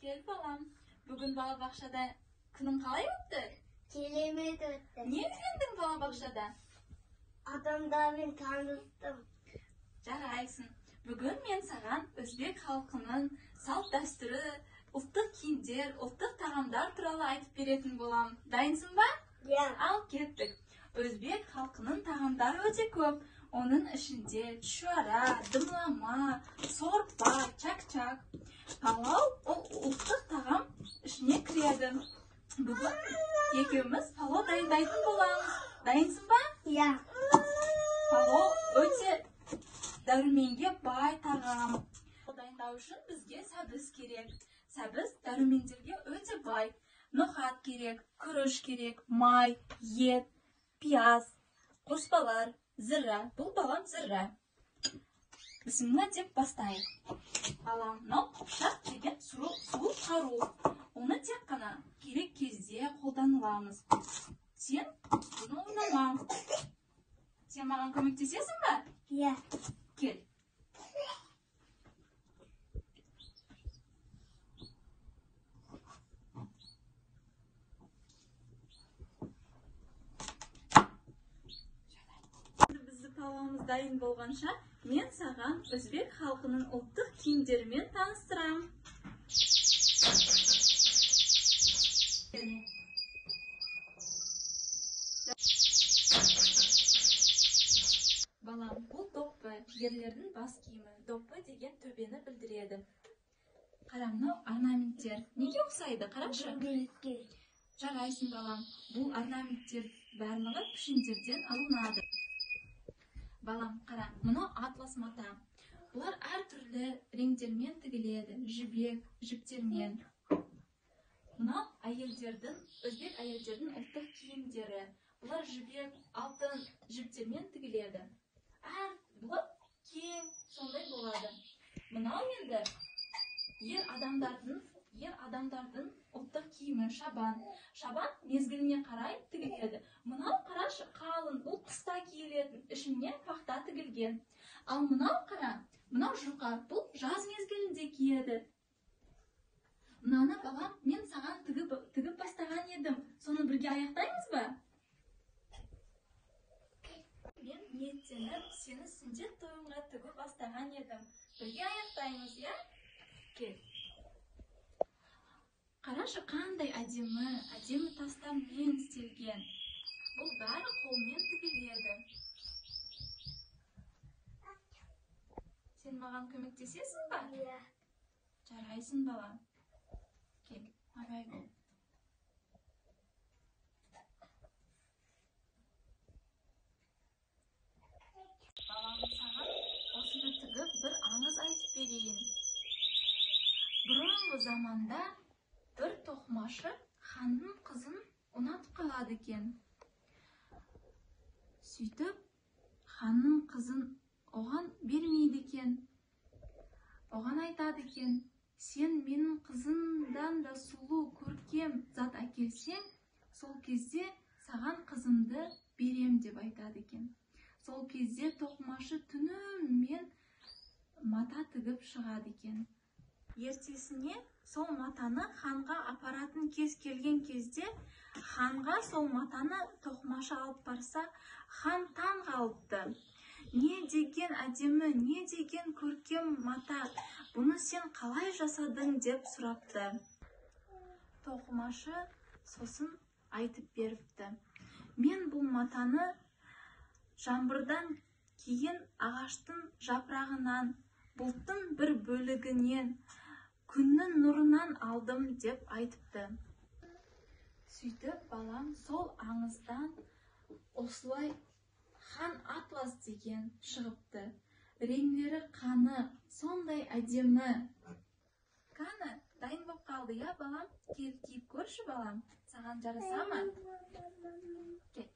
Gel balam. Bugün balabakşada kının kalay öttü? Kelime de öttü. Niye öğrendin balabakşada? Adamların tanıttım. Jaraysın. Bugün men sagan Özbek halkının salt dasturu, ultuk kiyimler, ultuk taamlar turалы aytıp berетін bolam. Dayınsın ba? Ya. Al kettik. Özbek halkının taamları öte köp. Onun içinde şuara, dımlama, sorpa, çak-çak. Palov o ultuk taam içine kiredi. Bugün ekimiz palov dayındaytын bolamыз. Dayınsın ba? Ya. Palov öte dәрумenge бай тағам. Дайындау үшін бізге сәбіз керек. Сәбіз дәрумендерге өте бай. Нохат керек, күріш керек, май, ет, пияз, қоспалар, зірra. Бұл балам зірra. Бісміллә деп бастайық. Балам, мынау пышақ деген сұлу қару. Оны тек қана керек кезде қолданыламыз. Сен бұны ойнама. Сен маған көмектесесің ба? Ya. Gel. Бізді палауымыз дайын болғанша, мен саған Өзбек халқының ұлттық киімдерімен таныстырам. Балам, бұл доппы, ерлердің бас киімі. Доппы деген төбені білдіреді. Қарамнау орнаменттер. Неге ұқсайды? Қарашы. Bilgi. Жарайсың, балам. Бұл орнаменттер барлығы пішіндерден алынады. Балам, қара, мынау атлас мата. Бұлар әртүрлі реңдермен тігіледі. Жібек, жіптермен. Мынау әйелдердің, өзбек әйелдердің ұлттық киімдері. Бұлар жібек, алтын жіптермен тігіледі. Бұл кең сондай болады. Мынау енді ер адамдардың ұлттық киімі шабан. Шабан мезгіліне қарай тігіледі. Мынау қарашы қалың, бұл қыста киілетін, ішіне пахта тігілген. Ал мынау қара, мынау жұқа, бұл жаз мезгілінде киеді. Мынаны балам, мен саған тігіп бастаған едім. Соны бірге аяқтаймыз ба? Мен ниеттеніп, сені сүндет тойынға тігіп бастаған едім. Бірге аяқтаймыз, я? Кел. Қарашы, қандай әдемі тастармен істелген. Бұл бәрі қолмен тігіледі. Сен маған көмектесесің ба? Ya. Жарайсың, балам. Кел, абай бол. Балам, саған осыны тігіп бір аңыз айтып берейін. Бұрынғы заманда бір тоқмашы ханның қызын ұнатып қалады екен. Сөйтіп, ханның қызын оған бермейді екен. Оған айтады екен: сен менің қызымдан да сұлу, көркем зат әкелсең, сол кезде саған қызымды берем деп айтады екен. Сол кезде тоқмашы түнімен мата тігіп шығады екен. Ертесіне сол матаны ханға апаратын кез келген кезде, ханға сол матаны тоқмашы алып барса, хан таң қалыпты. Не деген әдемі, не деген көркем мата, бұны сен қалай жасадың деп сұрапты. Тоқмашы сосын айтып беріпті: мен бұл матаны жаңбырдан кейін ағаштың жапырағынан, бұлттың бір бөлігінен, күннің нұрынан алдым деп айтыпты. Сөйтіп, балам, сол аңыздан осылай хан атлас деген шығыпты. Реңдері қаны, сондай әдемі. Қаны, дайын болып қалды, я, балам? Киіп көрші, балам. Саған жараса ма? Кел.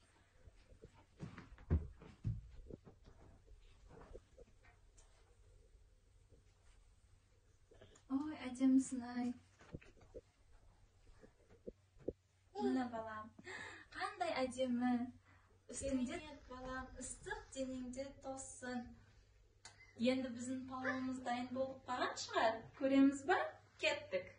Ой, әдемісін ай. Мына балам, қандай әдемі. Үстіңде балам, ыстық денеңде тоссын. Енді біздің палауымыз дайын болып қалған шығар. Көреміз ба? Кеттік.